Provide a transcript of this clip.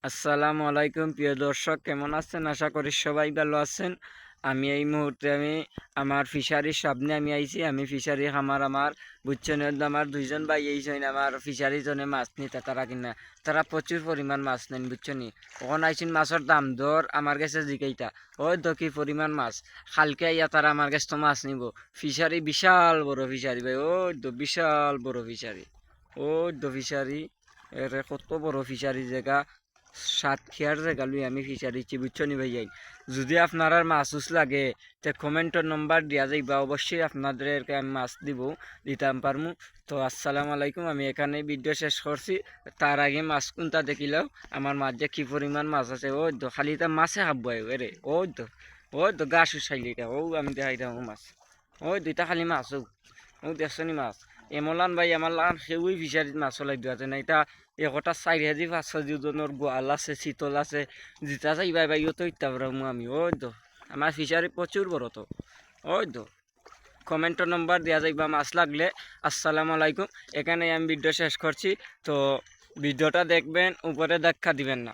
আসসালামু আলাইকুম প্রিয় দর্শক, কেমন আছেন? আশা করি সবাই ভালো আছেন। আমি এই মুহূর্তে আমার ফিশারির সামনে আইছি। আমি ফিশারি খামার আমার বুঝছেন, আমার দুইজন ভাই এইছেন আমার ফিশারি জনে মাছ নিতে তারা কিনা তারা প্রচুর পরিমাণ মাছ নেন বুঝছেন। ওখানে আইসিন মাছের দাম দর আমার কাছে জিকাইতা ওই তো কি পরিমাণ মাছ খালকে আইয়া তারা আমার কাছে তো মাছ নিব। ফিশারি বিশাল বড় ফিশারি ভাই, ওই তো বিশাল বড় ফিশারি, ওই তো ফিশারি এর কত বড় ফিশারি জায়গা সাতক্ষীয়ার জায়গা লুই আমি ফিশারিছি বুঝছনি ভাইয়াই। যদি আপনার মাছ লাগে তে কমেন্টের নম্বর দিয়া যাইবা, অবশ্যই আপনাদেরকে আমি মাছ দিতাম পারমু। তো আসসালামু আলাইকুম, আমি এখানে ভিডিও শেষ করছি। তার আগে মাছ কোনটা দেখিলেও আমার মাছ যে কি পরিমাণ মাছ আছে, ওই তো খালি তা মাছে খাবো রে, ওই তো গা শুসাইলিটা ও আমি দেখাইতাম মাছ, ওই দুইটা খালি মাছ ও দেখছনি মাছ। এমলান ভাই আমার লাগান সেউই ফিশারিত মাছ চলাই দিওয়াতে না, এটা একটা 4 কেজি 5 কেজি ওজনের গোয়াল আছে, শীতল আছে, যেটা চাইবাই ভাই তো ইত্যা পারমু আমি। ওই তো আমার ফিশারি প্রচুর বড় তো, ওই তো কমেন্টের নম্বর দেওয়া যাইবা মাছ লাগলে। আসসালামু আলাইকুম, এখানে আমি ভিডিও শেষ করছি। তো ভিডিওটা দেখবেন, উপরে দেখা দিবেন না।